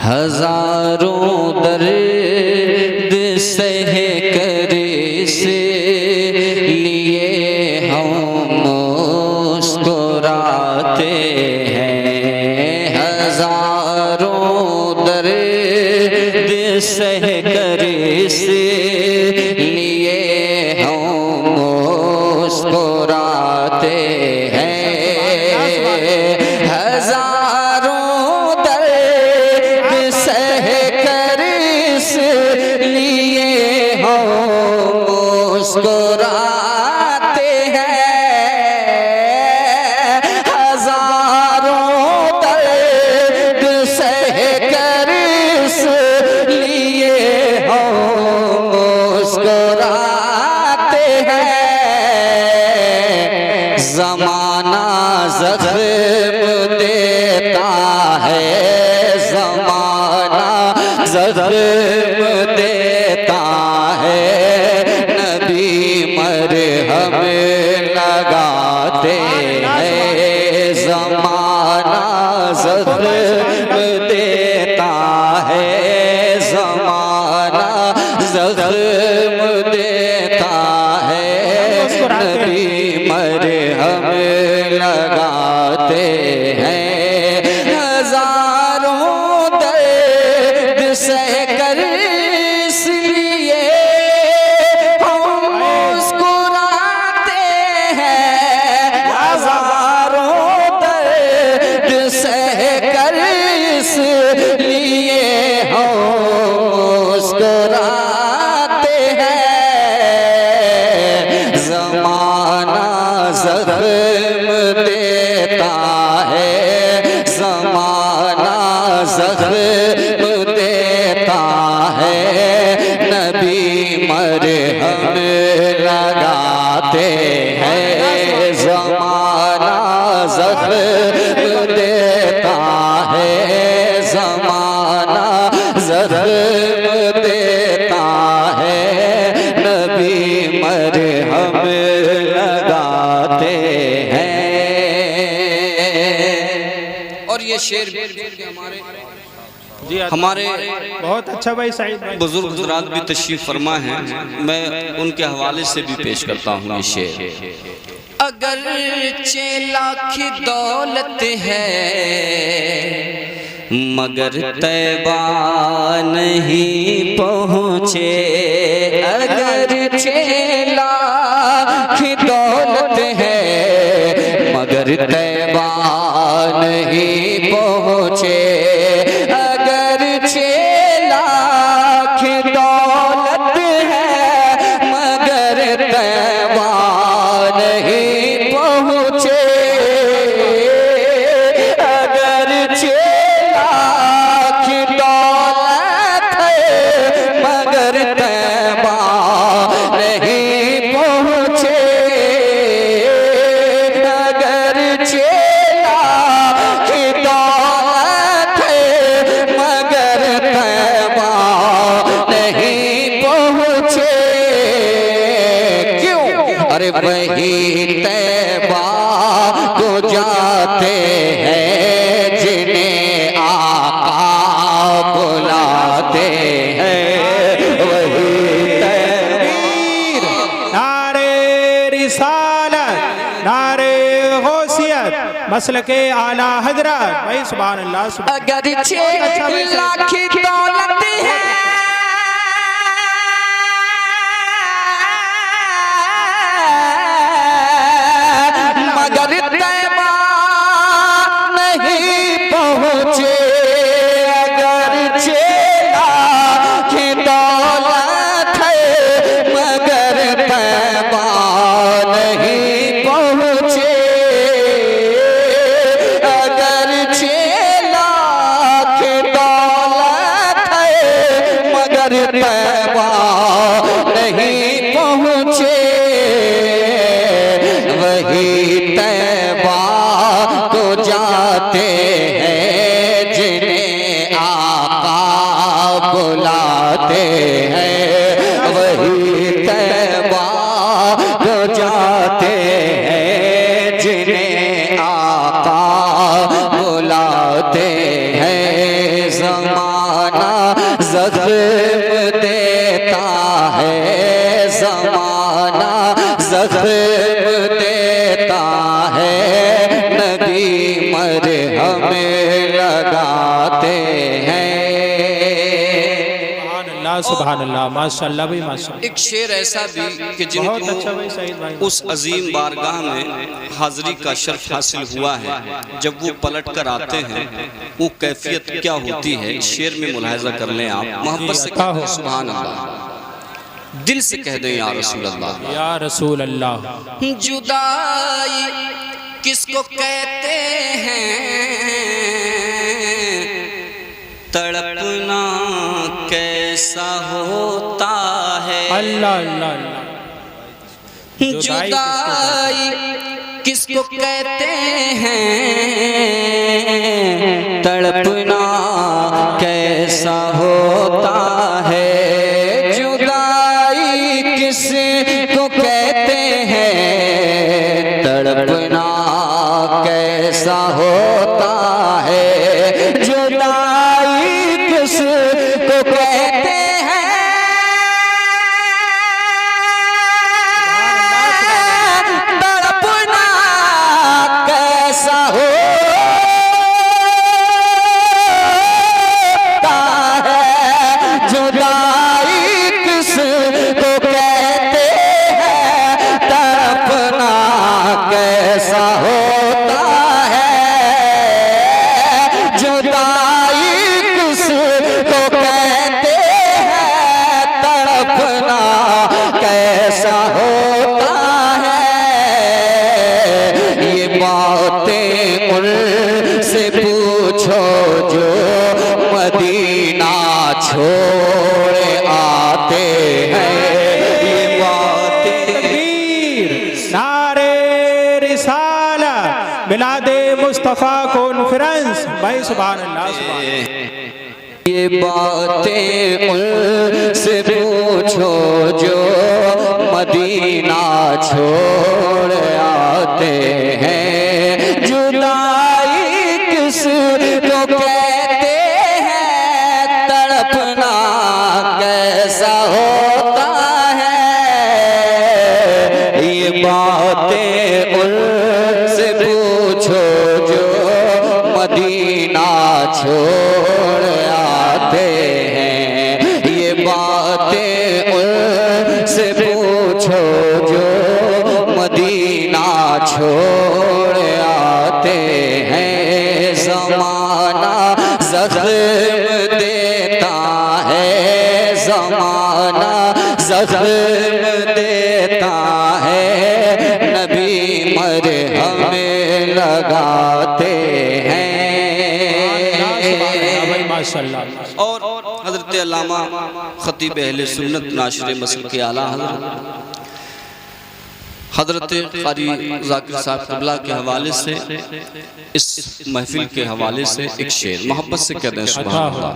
हजारों दर्द सह कर इसलिए हम मुस्कुराते हैं। हजारों दर्द सह कर इसलिए हम मुस्कुराते हैं। मुस्कुराते हैं। हजारों दर्द सह कर इसलिए हम मुस्कुराते हैं। ज़माना ज़ख्म देता है, ज़माना ज़ख्म देता है, मरहम लगाते हैं। ज़माना ज़ख्म देता है, ज़माना ज़ख्म देता है, नबी मरहम लगाते हैं। हजारों दर्द सह कर ज़ख्म देता है, ज़माना ज़ख्म देता है, नबी मरहम लगाते हैं। ज़माना ज़ख्म देता है, ज़माना ज़ख्म देता है, नबी मरहम लगाते हैं। और ये शेर हमारे बहुत अच्छा भाई साहिब भाई बुजुर्ग हज़रात भी तशरीफ फरमा हैं, मैं उनके हवाले से भी पेश करता हूँ ये शेर। अगर 6 लाख दौलत है मगर तैबा नहीं पहुँचे, अगर 6 लाख दौलत है मगर तैबा नहीं पहुँचे, अगर 6 लाख दौलत है मगर तैबा नहीं पहुँचे, अगर 6 लाख दौलत है मगर तैबा नहीं पहुँचे, अगर 6 लाख दौलत है मगर तैबा नहीं पहुँचे। क्यों? अरे वही तैबा को जाते हैं जिन्हें आका बुलाते हैं, वही तैबीर। नारे रिसालत, नारे गौसियत, मसलके आला हजरत भाई सुभान अल्लाह। अगर 6 लाख दौलत है मगर तैबा नहीं पहुँचे, अगर 6 लाख दौलत है मगर तैबा नहीं पहुँचे, अगर 6 लाख दौलत है मगर तैबा नहीं पहुँचे, वही तैबा को जाते हैं जिन्हें आका बुलाते हैं, वही तैबा को जाते हैं जिन्हें आका बुलाते हैं। ज़माना ज़ख्म देता है, ज़माना ज़ख्म देता है, नबी मरहम लगाते हैं। सुभान अल्लाह, माशाअल्लाह भाई माशाअल्लाह। एक शेर ऐसा भी कि बहुत अच्छा भाई सईद भाई, जिनको उस अजीम बारगाह में हाजिरी का शर्फ हासिल हुआ है, जब वो पलट कर आते हैं वो कैफियत क्या होती है, इस शेर में मुलाहिजा कर लें आप। मोहब्बत से कहो सुभान अल्लाह, दिल से कह दें या रसूल अल्लाह, या रसूल अल्लाह। जुदाई किसको कहते हैं, तड़पना कैसा होता है। अल्लाह अल्लाह अल्लाह। जुदाई किसको कहते हैं, तड़पना कैसा होता है। जुदाई किसको कहते हैं, तड़पना कैसा होता है। जुदाई किसको कहते हैं, तड़पना कैसा होता है। जुदाई किसको कहते हैं, तड़पना कैसा होता है। जुदाई किसको कहते हैं, तड़पना कैसा होता है। ये बातें उनसे पूछो जो मदीना छोड़ आते हैं। ये बातें नारे रिसालत मिलादे मुस्तफ़ा कॉन्फ्रेंस भाई सुभान अल्लाह सुभान अल्लाह। ये बातें उनसे पूछो जो मदीना छोड़ आते हैं। जुदाई किसको कहते हैं, तड़पना कैसा होता है। ये बातें उनसे पूछो जो मदीना छोड़ आते हैं। ये बातें उनसे पूछो जो मदीना छोड़ आते हैं। ज़माना ज़ख्म देता है, ज़माना ज़ख्म देता है, नबी मरहम लगाते हैं। माशाअल्लाह। और हज़रत अल्लामा खतीब अहले सुन्नत नाशिर मसलक के आला हज़रत क़ारी ज़ाकिर साहब क़िबला के हवाले से, इस महफिल के हवाले से एक शेर मोहब्बत से कहते हैं सुभान अल्लाह।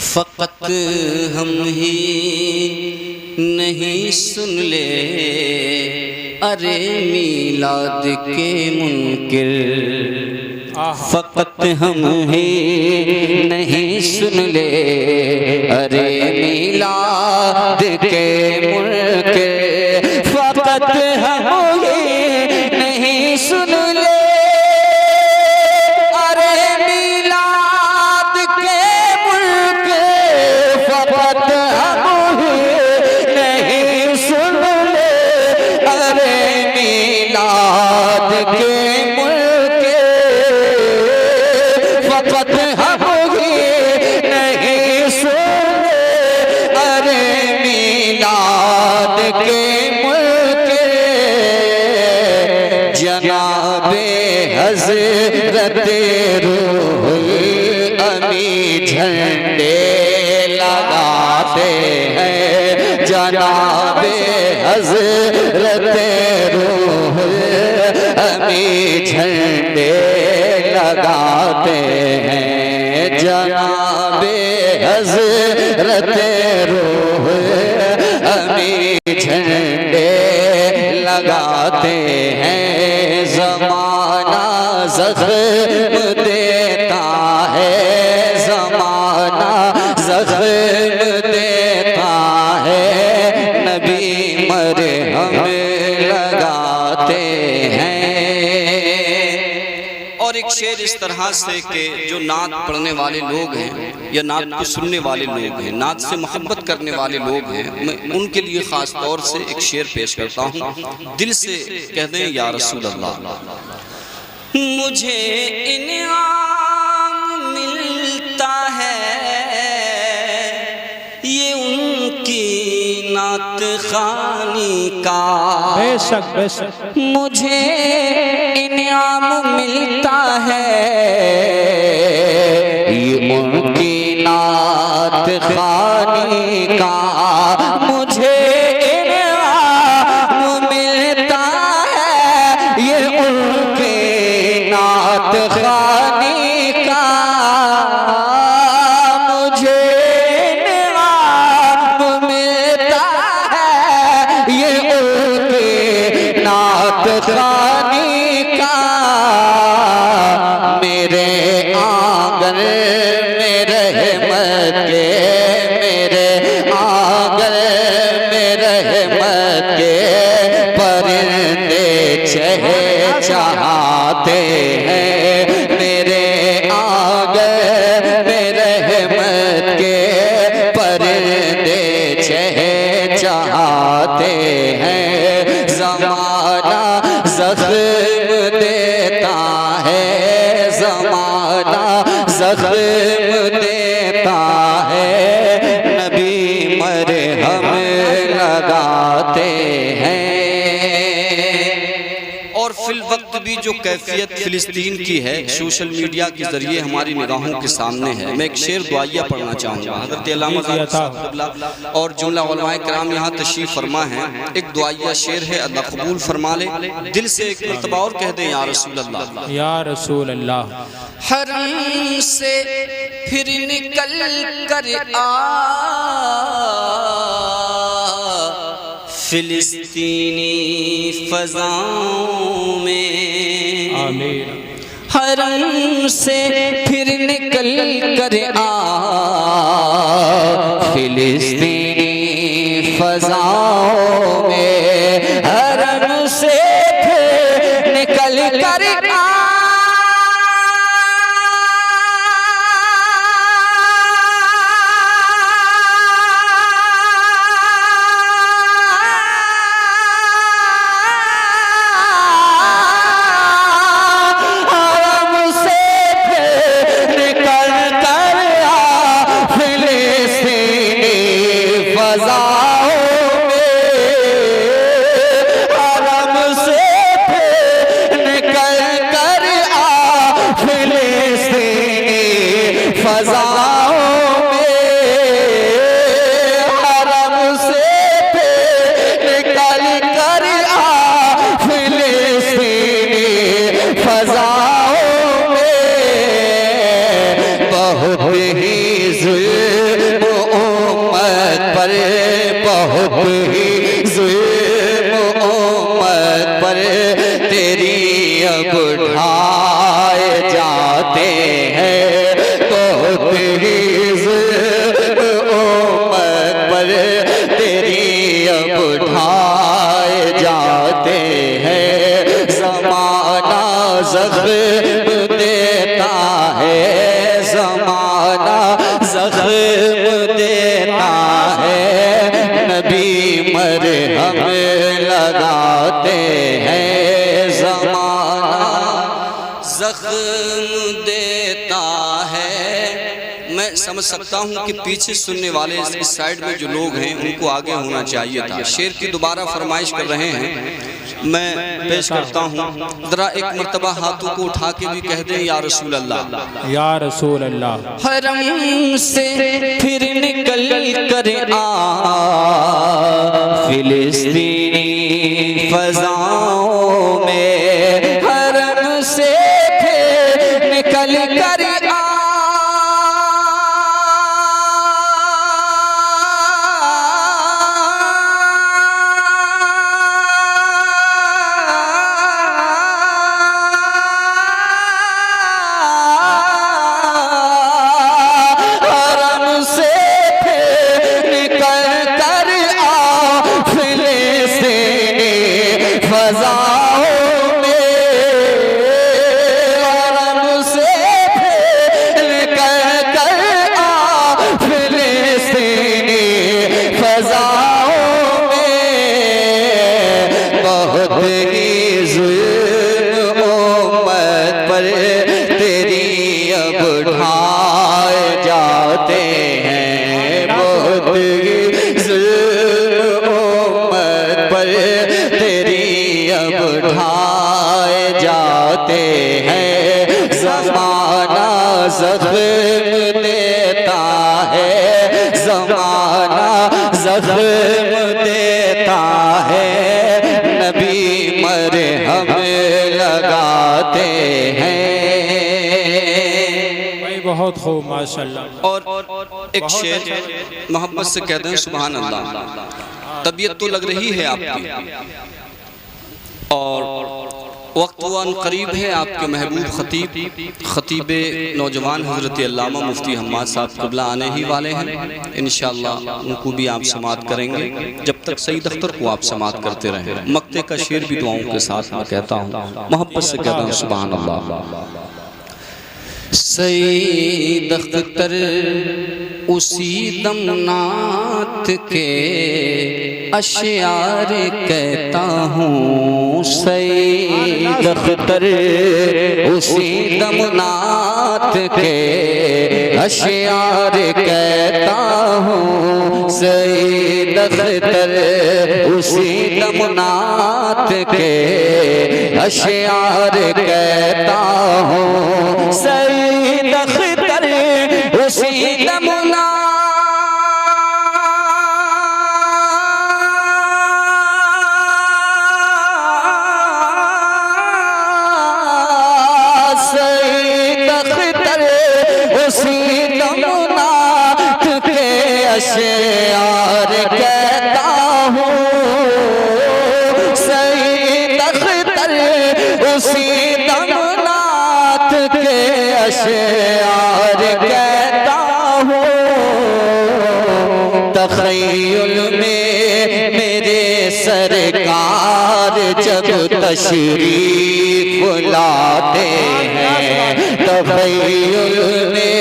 फ़क़त हम ही नहीं सुन ले, अरे मीलाद के मुनकिर। फ़क़त हम ही नहीं सुन ले, अरे मीलाद के मुनकिर। फ़क़त हम ही नहीं सुन ले, अरे मीलाद के मुनकिर। फ़क़त हम ही नहीं सुन ले, अरे मीलाद के मुनकिर। फ़क़त हम ही नहीं सुन ले, अरे मीलाद के जनाबे हज़रत रूहुल अमी झंडे लगाते हैं। जनाबे हज़रत रूहुल अमी झंडे लगाते हैं। जनाबे हज़रत रूहुल अमी झंडे लगाते हैं। ज़माना ज़ख्म देता है, ज़माना इस तरह से कि जो नात पढ़ने वाले लोग हैं या नात को सुनने वाले लोग हैं, नात से मोहब्बत करने वाले लोग हैं, मैं उनके लिए ख़ास तौर से एक शेर पेश करता हूँ। दिल से कह दें या रसूल अल्लाह। मुझे इनाम मिलता है ये उनकी नात खानी का, बेशक बेशक। मुझे इनाम मिलता है ये उनकी नात खानी का, मुझे इनाम मिलता है ये उनके नात खानी का, मुझे इनाम मिलता है ये उनके नात खानी का। मेरे आंगन में रहमत के, मेरे आंगन में रहमत के परिंदे चहचहाते हैं, मेरे आंगन में रहमत के परिंदे चहचहाते हैं। ज़माना ज़ख्म देता है, ज़माना ज़ख्म देता है, नबी मरहम लगाते हैं। और फिल वक्त भी जो कैफियत फिलिस्तीन की है सोशल मीडिया के जरिए हमारी निगाहों के सामने है। मैं एक शेर दुआया पढ़ना चाहूँगा। हज़रत अल्लामा और जुमला उलमाए किराम यहाँ तशरीफ़ फरमा है। एक दुआया शेर है, अल्लाह कबूल फरमा ले। दिल से एक मरतबा और कह दें या रसूल अल्लाह, या रसूल अल्लाह। हरम से फिर निकल कर आ फिलिस्तीनी फ़ज़ाओं में, आमीन। हरम से फिर निकल कर आ फिलिस्तीनी फ़ज़ाओं में, हरम से फिर निकल कर आ समझ सकता हूँ कि पीछे सुनने वाले इस साइड में जो लोग हैं उनको आगे होना चाहिए था। शेर की दोबारा फरमाइश कर रहे हैं, मैं पेश करता हूँ। जरा एक मर्तबा हाथों को उठा के भी कह दें या रसूल अल्लाह, या रसूल अल्लाह। हरम से फिर निकल कर आ फिलिस्तीनी फ़ज़ाओं में, हरम से फिर निकल कर आ फ़ज़ा ज़माना ज़ख्म देता है, नबी मरहम लगाते हैं। भाई बहुत खूब माशाल्लाह। और एक शेर मोहब्बत से कहते हैं सुभान अल्लाह। तबीयत तो लग रही है आपकी और वक्त वन करीब है, आपके महबूब खतीब नौजवान हज़रत अल्लामा मुफ्ती हम्माद साहब क़िबला आने ही वाले हैं। इंशाअल्लाह उनको भी आप समात करेंगे। जब तक सईद अख्तर को आप समात करते रहें। मक्ते का शेर भी दुआओं के साथ मैं कहता हूँ, मोहब्बत से कहता हूँ सुभान अल्लाह। सईद अख्तर उसी दम नात के अशयार कहता हूँ, सईद अख्तर उसी दम नात के अशयार कहता हूँ, सईद अख्तर उसी दम नात के अशयार कहता हूँ, सईद अख्तर उसी दम अशयार कहता हूँ, सईद अख्तर उसी दमनात के अशयार कहता हूँ। तख़य्युल में मेरे सरकार जब तशरीफ लाते हैं, तख़य्युल में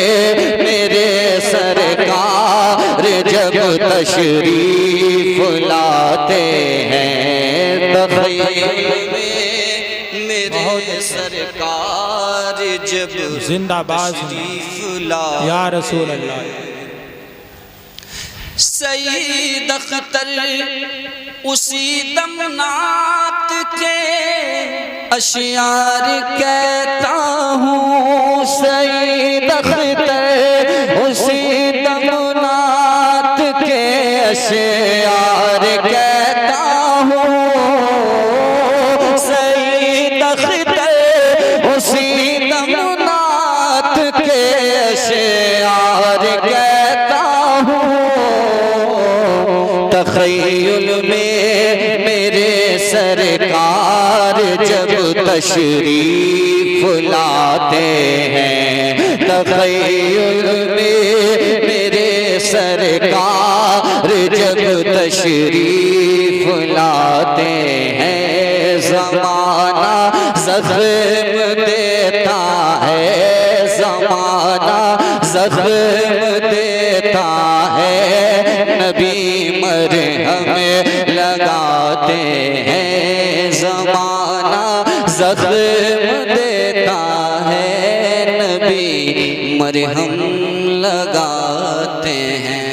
मेरे सरकार जब तशरीफ लाते हैं, तख़य्युल में मेरे सरकार जब जिंदाबाद तशरीफ लाते या रसूल अल्लाह। सईद अख्तर उसी दमनात के अशयार कहता हूँ, सईद अख्तर उसी दमनात के अशयार कहता हूँ, सईद अख्तर उसी दमनात के अशयार कहता हूँ। तख़य्युल में मेरे सरकार जब तशरीफ लाते हैं, तख़य्युल में मेरे सरकार जब तशरीफ लाते हैं, ज़माना ज़ख्म देता है, ज़माना ज़ख्म देता है, नबी मरहम लगाते हैं, ज़माना ज़ख्म देता है, नबी मरहम लगाते हैं।